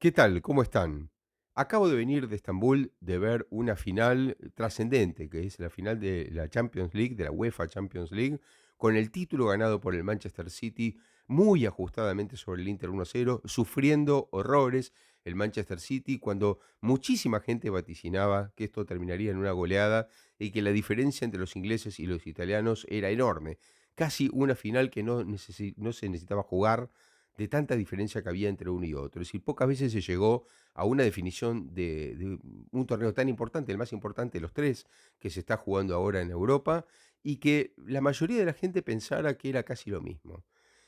¿Qué tal? ¿Cómo están? Acabo de venir de Estambul de ver una final trascendente, que es la final de la Champions League, de la UEFA Champions League, con el título ganado por el Manchester City, muy ajustadamente sobre el Inter 1-0, sufriendo horrores el Manchester City, cuando muchísima gente vaticinaba que esto terminaría en una goleada y que la diferencia entre los ingleses y los italianos era enorme. Casi una final que no se necesitaba jugar de tanta diferencia que había entre uno y otro. Es decir, pocas veces se llegó a una definición de un torneo tan importante, el más importante de los tres que se está jugando ahora en Europa, y que la mayoría de la gente pensara que era casi lo mismo.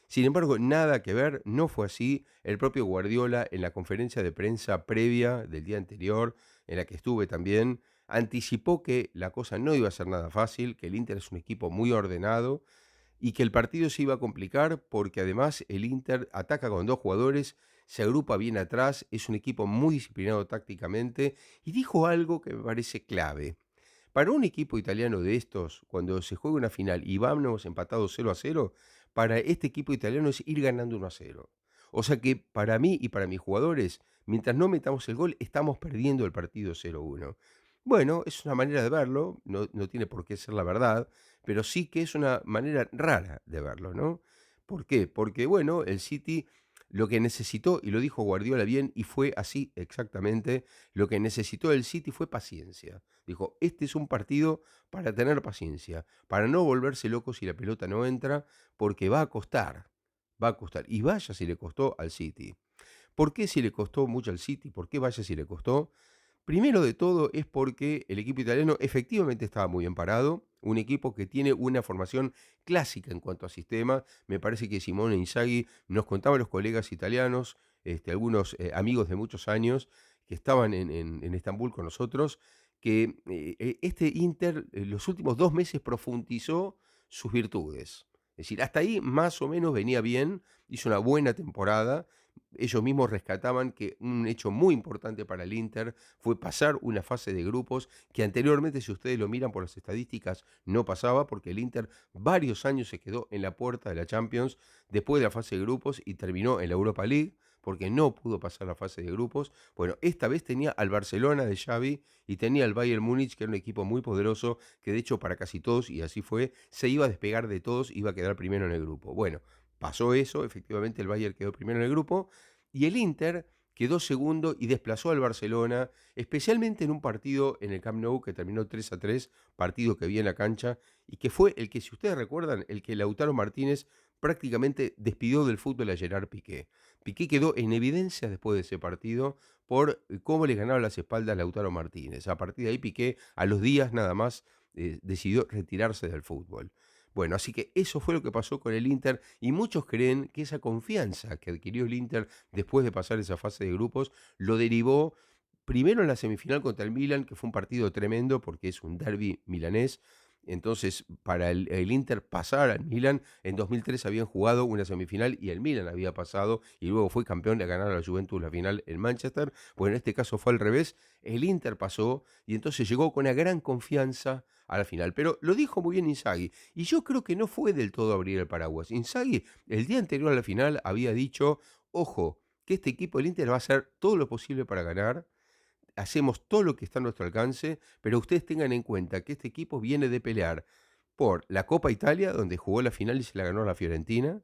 Sin embargo, nada que ver, no fue así. El propio Guardiola, en la conferencia de prensa previa del día anterior, en la que estuve también, anticipó que la cosa no iba a ser nada fácil, que el Inter es un equipo muy ordenado y que el partido se iba a complicar porque además el Inter ataca con 2 jugadores, se agrupa bien atrás, es un equipo muy disciplinado tácticamente y dijo algo que me parece clave. Para un equipo italiano de estos, cuando se juega una final y vamos empatados 0-0, para este equipo italiano es ir ganando 1-0. O sea que para mí y para mis jugadores, mientras no metamos el gol, estamos perdiendo el partido 0-1. Bueno, es una manera de verlo, no tiene por qué ser la verdad, pero sí que es una manera rara de verlo, ¿no? ¿Por qué? Porque, bueno, el City lo que necesitó, y lo dijo Guardiola bien, y fue así exactamente, lo que necesitó el City fue paciencia. Dijo, este es un partido para tener paciencia, para no volverse loco si la pelota no entra, porque va a costar. Y vaya si le costó al City. ¿Por qué si le costó mucho al City? ¿Por qué vaya si le costó? Primero de todo es porque el equipo italiano efectivamente estaba muy bien parado, un equipo que tiene una formación clásica en cuanto a sistema. Me parece que Simone Inzaghi nos contaban los colegas italianos, algunos amigos de muchos años que estaban en Estambul con nosotros, que este Inter los últimos 2 meses profundizó sus virtudes. Es decir, hasta ahí más o menos venía bien, hizo una buena temporada. Ellos mismos rescataban que un hecho muy importante para el Inter fue pasar una fase de grupos que anteriormente, si ustedes lo miran por las estadísticas, no pasaba porque el Inter varios años se quedó en la puerta de la Champions después de la fase de grupos y terminó en la Europa League porque no pudo pasar la fase de grupos. Bueno, esta vez tenía al Barcelona de Xavi y tenía al Bayern Múnich, que era un equipo muy poderoso, que de hecho para casi todos, y así fue, se iba a despegar de todos, iba a quedar primero en el grupo. Bueno, pasó eso, efectivamente el Bayern quedó primero en el grupo y el Inter quedó segundo y desplazó al Barcelona, especialmente en un partido en el Camp Nou que terminó 3-3, partido que vi en la cancha y que fue el que, si ustedes recuerdan, el que Lautaro Martínez prácticamente despidió del fútbol a Gerard Piqué. Piqué quedó en evidencia después de ese partido por cómo le ganaba las espaldas a Lautaro Martínez. A partir de ahí Piqué, a los días nada más, decidió retirarse del fútbol. Bueno, así que eso fue lo que pasó con el Inter y muchos creen que esa confianza que adquirió el Inter después de pasar esa fase de grupos lo derivó primero en la semifinal contra el Milan, que fue un partido tremendo porque es un derbi milanés. Entonces, para el Inter pasar al Milan, en 2003 habían jugado una semifinal y el Milan había pasado y luego fue campeón de ganar a la Juventus la final en Manchester. Bueno, en este caso fue al revés, el Inter pasó y entonces llegó con una gran confianza a la final. Pero lo dijo muy bien Inzaghi, y yo creo que no fue del todo abrir el paraguas. Inzaghi, el día anterior a la final, había dicho, ojo, que este equipo del Inter va a hacer todo lo posible para ganar, hacemos todo lo que está a nuestro alcance, pero ustedes tengan en cuenta que este equipo viene de pelear por la Copa Italia, donde jugó la final y se la ganó la Fiorentina,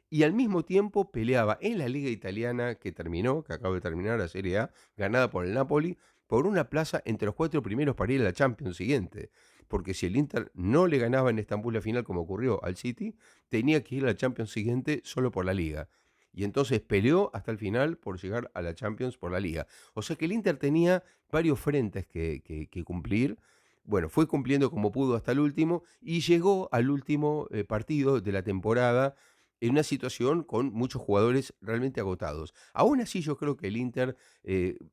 y al mismo tiempo peleaba en la Liga Italiana que terminó, que acaba de terminar la Serie A, ganada por el Napoli, por una plaza entre los 4 primeros para ir a la Champions siguiente. Porque si el Inter no le ganaba en Estambul la final, como ocurrió al City, tenía que ir a la Champions siguiente solo por la Liga. Y entonces peleó hasta el final por llegar a la Champions por la Liga. O sea que el Inter tenía varios frentes que cumplir. Bueno, fue cumpliendo como pudo hasta el último y llegó al último partido de la temporada en una situación con muchos jugadores realmente agotados. Aún así, yo creo que el Inter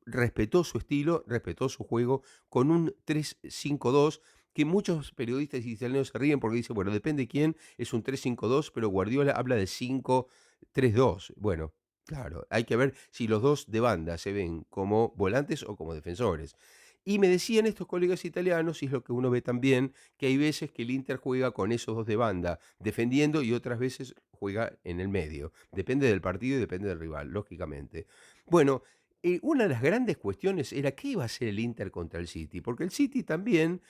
respetó su estilo, respetó su juego con un 3-5-2 que muchos periodistas italianos se ríen porque dicen, bueno, depende quién, es un 3-5-2, pero Guardiola habla de 5-3-2. Bueno, claro, hay que ver si los dos de banda se ven como volantes o como defensores. Y me decían estos colegas italianos, y es lo que uno ve también, que hay veces que el Inter juega con esos dos de banda, defendiendo, y otras veces juega en el medio. Depende del partido y depende del rival, lógicamente. Bueno, Una de las grandes cuestiones era qué iba a hacer el Inter contra el City, porque el City también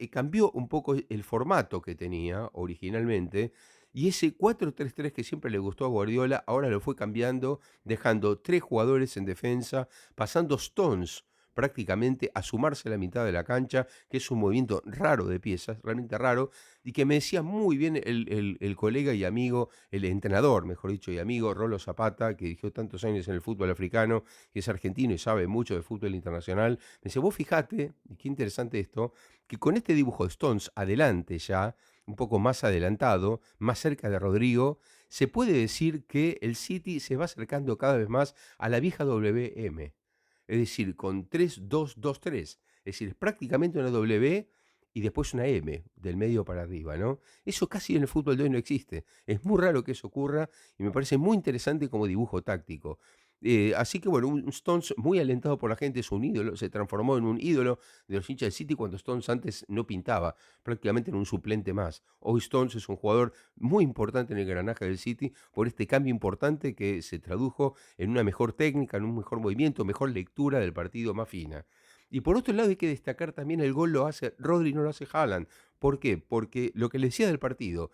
cambió un poco el formato que tenía originalmente, y ese 4-3-3 que siempre le gustó a Guardiola, ahora lo fue cambiando, dejando 3 jugadores en defensa, pasando Stones prácticamente a sumarse a la mitad de la cancha, que es un movimiento raro de piezas, realmente raro, y que me decía muy bien el colega y amigo, el entrenador, mejor dicho, y amigo Rolo Zapata, que dirigió tantos años en el fútbol africano, que es argentino y sabe mucho de fútbol internacional. Me dice, vos fijate, y qué interesante esto, que con este dibujo de Stones adelante ya, un poco más adelantado, más cerca de Rodrigo, se puede decir que el City se va acercando cada vez más a la vieja WM. Es decir, con 3-2-2-3. Es decir, es prácticamente una W y después una M, del medio para arriba, ¿no? Eso casi en el fútbol de hoy no existe. Es muy raro que eso ocurra y me parece muy interesante como dibujo táctico. Así que bueno, un Stones muy alentado por la gente, es un ídolo, se transformó en un ídolo de los hinchas del City cuando Stones antes no pintaba, prácticamente en un suplente más. Hoy Stones es un jugador muy importante en el granaje del City por este cambio importante que se tradujo en una mejor técnica, en un mejor movimiento, mejor lectura del partido más fina. Y por otro lado hay que destacar también el gol lo hace Rodri, no lo hace Haaland. ¿Por qué? Porque lo que le decía del partido,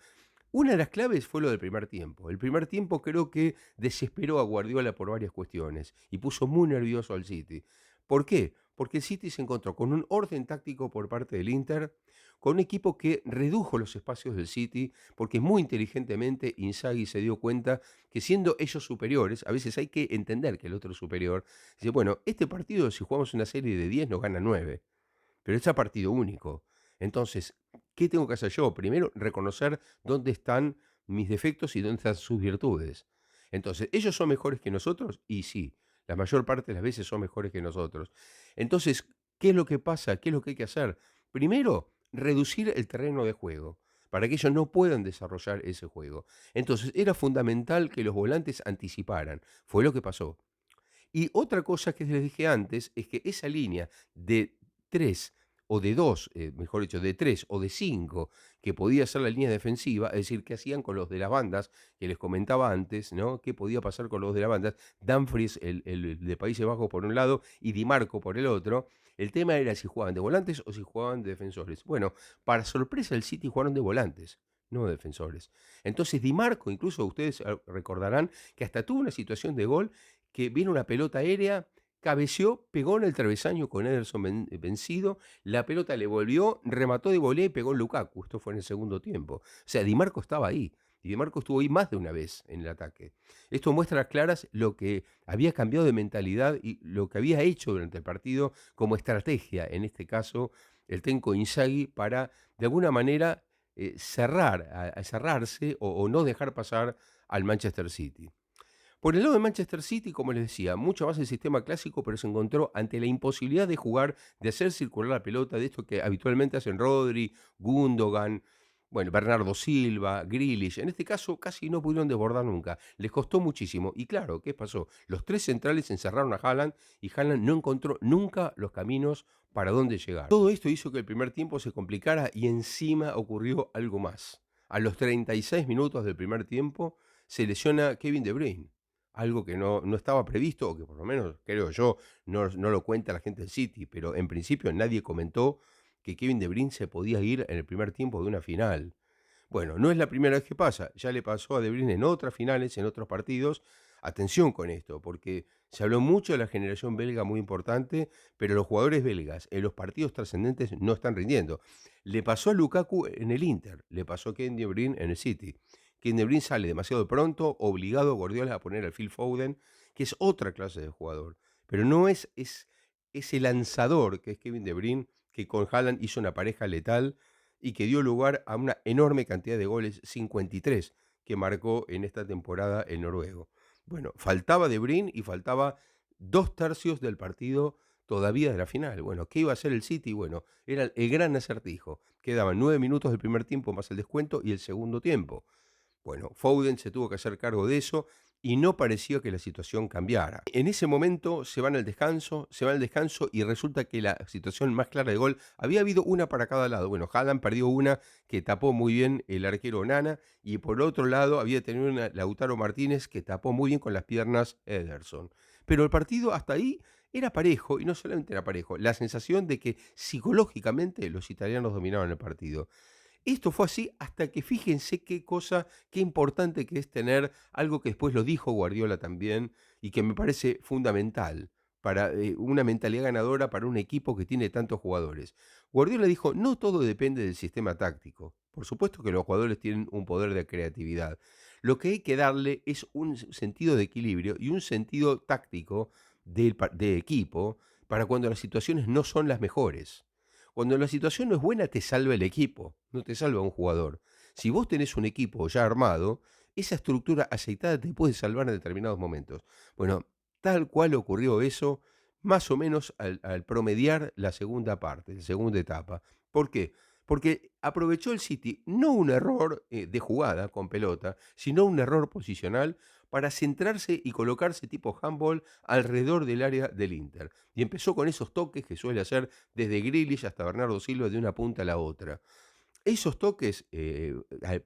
una de las claves fue lo del primer tiempo. El primer tiempo creo que desesperó a Guardiola por varias cuestiones y puso muy nervioso al City. ¿Por qué? Porque el City se encontró con un orden táctico por parte del Inter, con un equipo que redujo los espacios del City, porque muy inteligentemente Inzaghi se dio cuenta que siendo ellos superiores, a veces hay que entender que el otro es superior. Dice, bueno, este partido si jugamos una serie de 10 nos gana 9, pero es a partido único. Entonces, ¿qué tengo que hacer yo? Primero, reconocer dónde están mis defectos y dónde están sus virtudes. Entonces, ¿ellos son mejores que nosotros? Y sí, la mayor parte de las veces son mejores que nosotros. Entonces, ¿qué es lo que pasa? ¿Qué es lo que hay que hacer? Primero, reducir el terreno de juego para que ellos no puedan desarrollar ese juego. Entonces, era fundamental que los volantes anticiparan. Fue lo que pasó. Y otra cosa que les dije antes es que esa línea de 3 o de 2, mejor dicho, de 3 o de 5 que podía ser la línea defensiva, es decir, qué hacían con los de las bandas, que les comentaba antes, ¿no? ¿Qué podía pasar con los de las bandas? Dumfries, el de Países Bajos por un lado, y Di Marco por el otro. El tema era si jugaban de volantes o si jugaban de defensores. Bueno, para sorpresa el City jugaron de volantes, no de defensores. Entonces Di Marco, incluso ustedes recordarán que hasta tuvo una situación de gol que vino una pelota aérea, cabeceó, pegó en el travesaño con Ederson vencido, la pelota le volvió, remató de volea y pegó en Lukaku. Esto fue en el segundo tiempo. O sea, Di Marco estaba ahí. Y Di Marco estuvo ahí más de una vez en el ataque. Esto muestra a claras lo que había cambiado de mentalidad y lo que había hecho durante el partido como estrategia, en este caso, el técnico Inzaghi, para de alguna manera cerrar, a cerrarse o no dejar pasar al Manchester City. Por el lado de Manchester City, como les decía, mucho más el sistema clásico, pero se encontró ante la imposibilidad de jugar, de hacer circular la pelota, de esto que habitualmente hacen Rodri, Gundogan, bueno, Bernardo Silva, Grealish. En este caso casi no pudieron desbordar nunca. Les costó muchísimo. Y claro, ¿qué pasó? Los 3 centrales encerraron a Haaland y Haaland no encontró nunca los caminos para dónde llegar. Todo esto hizo que el primer tiempo se complicara y encima ocurrió algo más. A los 36 minutos del primer tiempo se lesiona Kevin De Bruyne, algo que no estaba previsto, o que por lo menos creo yo, no lo cuenta la gente del City, pero en principio nadie comentó que Kevin De Bruyne se podía ir en el primer tiempo de una final. Bueno, no es la primera vez que pasa, ya le pasó a De Bruyne en otras finales, en otros partidos. Atención con esto, porque se habló mucho de la generación belga muy importante, pero los jugadores belgas en los partidos trascendentes no están rindiendo. Le pasó a Lukaku en el Inter, le pasó a Kevin De Bruyne en el City. Kevin De Bruyne sale demasiado pronto, obligado a Guardiola a poner al Phil Foden, que es otra clase de jugador, pero no es ese lanzador que es Kevin De Bruyne, que con Haaland hizo una pareja letal y que dio lugar a una enorme cantidad de goles, 53, que marcó en esta temporada el noruego. Bueno, faltaba De Bruyne y faltaba 2 tercios del partido todavía de la final. Bueno, ¿qué iba a hacer el City? Bueno, era el gran acertijo. Quedaban 9 minutos del primer tiempo más el descuento y el segundo tiempo. Bueno, Foden se tuvo que hacer cargo de eso y no parecía que la situación cambiara. En ese momento se van al descanso y resulta que la situación más clara de gol, había habido una para cada lado. Bueno, Haaland perdió una que tapó muy bien el arquero Nana y por otro lado había tenido una Lautaro Martínez que tapó muy bien con las piernas Ederson. pero el partido hasta ahí era parejo, y no solamente era parejo, la sensación de que psicológicamente los italianos dominaban el partido. Esto fue así hasta que fíjense qué cosa, qué importante que es tener algo que después lo dijo Guardiola también y que me parece fundamental para una mentalidad ganadora para un equipo que tiene tantos jugadores. Guardiola dijo, no todo depende del sistema táctico. Por supuesto que los jugadores tienen un poder de creatividad. Lo que hay que darle es un sentido de equilibrio y un sentido táctico de equipo para cuando las situaciones no son las mejores. Cuando la situación no es buena, te salva el equipo, no te salva un jugador. Si vos tenés un equipo ya armado, esa estructura aceitada te puede salvar en determinados momentos. Bueno, tal cual ocurrió eso, más o menos al promediar la segunda parte, la segunda etapa. ¿Por qué? Porque aprovechó el City no un error de jugada con pelota, sino un error posicional para centrarse y colocarse tipo handball alrededor del área del Inter. Y empezó con esos toques que suele hacer desde Grealish hasta Bernardo Silva de una punta a la otra. Esos toques,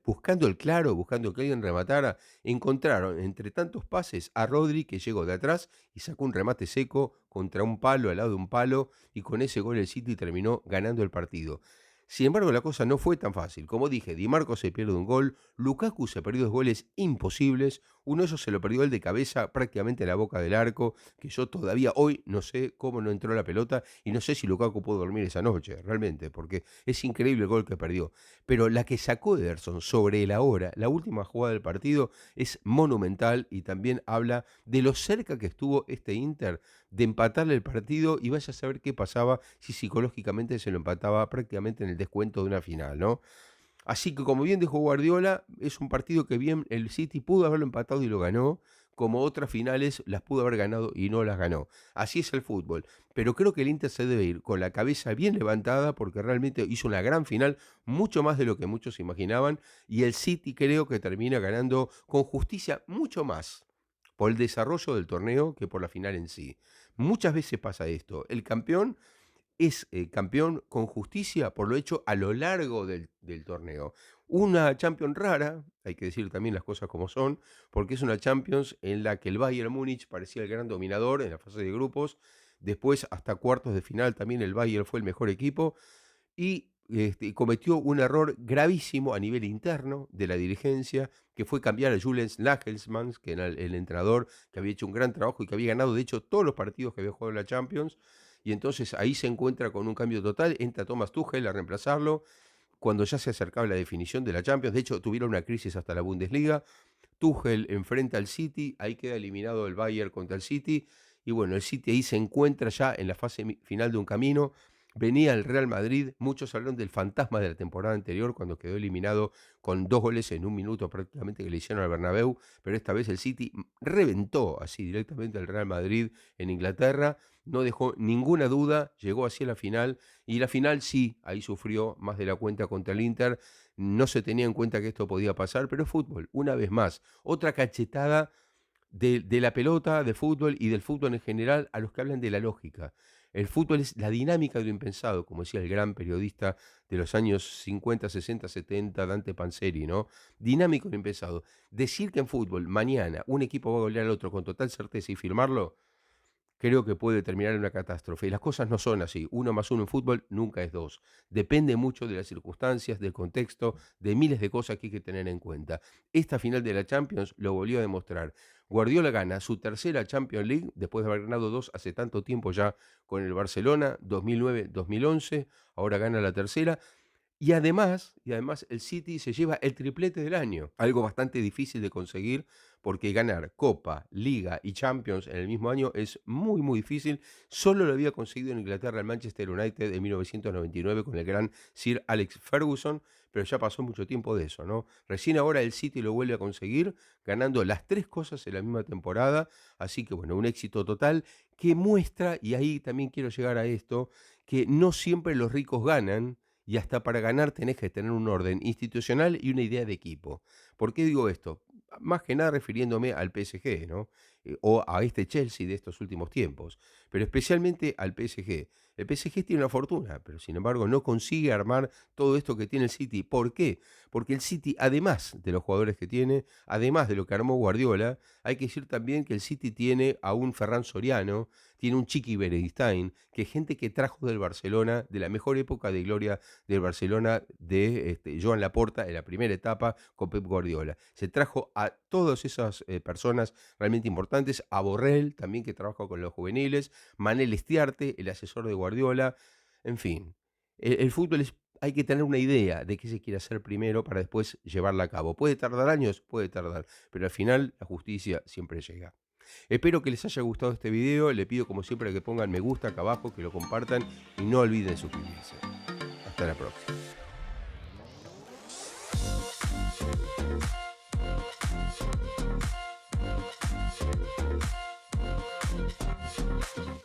buscando el claro, buscando que alguien rematara, encontraron entre tantos pases a Rodri que llegó de atrás y sacó un remate seco contra un palo, al lado de un palo, y con ese gol el City terminó ganando el partido. Sin embargo, la cosa no fue tan fácil. Como dije, Di Marco se pierde un gol, Lukaku se perdió dos goles imposibles, uno de esos se lo perdió él de cabeza prácticamente en la boca del arco, que yo todavía hoy no sé cómo no entró la pelota y no sé si Lukaku pudo dormir esa noche, realmente, porque es increíble el gol que perdió. Pero la que sacó Ederson sobre la hora, la última jugada del partido, es monumental y también habla de lo cerca que estuvo este Inter de empatarle el partido y vaya a saber qué pasaba si psicológicamente se lo empataba prácticamente en el descuento de una final, ¿no? Así que, como bien dijo Guardiola, es un partido que bien el City pudo haberlo empatado y lo ganó, como otras finales las pudo haber ganado y no las ganó. Así es el fútbol. Pero creo que el Inter se debe ir con la cabeza bien levantada porque realmente hizo una gran final, mucho más de lo que muchos imaginaban, y el City creo que termina ganando con justicia mucho más por el desarrollo del torneo que por la final en sí. Muchas veces pasa esto. El campeón es campeón con justicia por lo hecho a lo largo del torneo. Una Champions rara, hay que decir también las cosas como son, porque es una Champions en la que el Bayern Múnich parecía el gran dominador en la fase de grupos, después hasta cuartos de final también el Bayern fue el mejor equipo y cometió un error gravísimo a nivel interno de la dirigencia, que fue cambiar a Julian Nagelsmann, que era el entrenador que había hecho un gran trabajo y que había ganado, de hecho, todos los partidos que había jugado en la Champions. Y entonces ahí se encuentra con un cambio total, entra Thomas Tuchel a reemplazarlo, cuando ya se acercaba la definición de la Champions. De hecho, tuvieron una crisis hasta la Bundesliga. Tuchel enfrenta al City, ahí queda eliminado el Bayern contra el City. Y bueno, el City ahí se encuentra ya en la fase final de un camino. Venía el Real Madrid, muchos hablaron del fantasma de la temporada anterior cuando quedó eliminado con 2 goles en un minuto prácticamente que le hicieron al Bernabéu, pero esta vez el City reventó así directamente al Real Madrid en Inglaterra, no dejó ninguna duda, llegó así a la final y la final sí, ahí sufrió más de la cuenta contra el Inter, no se tenía en cuenta que esto podía pasar, pero es fútbol, una vez más, otra cachetada de la pelota, de fútbol y del fútbol en general a los que hablan de la lógica. El fútbol es la dinámica de lo impensado, como decía el gran periodista de los años 50, 60, 70, Dante Panzeri, ¿no? Dinámico de lo impensado. Decir que en fútbol mañana un equipo va a golear al otro con total certeza y firmarlo, creo que puede terminar en una catástrofe. Y las cosas no son así. Uno más uno en fútbol nunca es dos. Depende mucho de las circunstancias, del contexto, de miles de cosas que hay que tener en cuenta. Esta final de la Champions lo volvió a demostrar. Guardiola gana su tercera Champions League, después de haber ganado dos hace tanto tiempo ya con el Barcelona, 2009-2011, ahora gana la tercera. Y además el City se lleva el triplete del año, algo bastante difícil de conseguir porque ganar Copa, Liga y Champions en el mismo año es muy, muy difícil. Solo lo había conseguido en Inglaterra el Manchester United en 1999 con el gran Sir Alex Ferguson, pero ya pasó mucho tiempo de eso, ¿no? Recién ahora el City lo vuelve a conseguir, ganando las tres cosas en la misma temporada. Así que, bueno, un éxito total que muestra, y ahí también quiero llegar a esto, que no siempre los ricos ganan y hasta para ganar tenés que tener un orden institucional y una idea de equipo. ¿Por qué digo esto? Más que nada refiriéndome al PSG, ¿no? o a este Chelsea de estos últimos tiempos, pero especialmente al PSG. El PSG tiene una fortuna, pero sin embargo no consigue armar todo esto que tiene el City. ¿Por qué? Porque el City, además de los jugadores que tiene, además de lo que armó Guardiola, hay que decir también que el City tiene a un Ferran Soriano, tiene un Chiqui Berechitain, que es gente que trajo del Barcelona, de la mejor época de gloria del Barcelona de Joan Laporta en la primera etapa con Pep Guardiola. Se trajo a todas esas personas realmente importantes, a Borrell también que trabaja con los juveniles, Manel Estiarte, el asesor de Guardiola, en fin. El fútbol hay que tener una idea de qué se quiere hacer primero para después llevarla a cabo. ¿Puede tardar años? Puede tardar, pero al final la justicia siempre llega. Espero que les haya gustado este video, le pido como siempre que pongan me gusta acá abajo, que lo compartan y no olviden suscribirse. Hasta la próxima.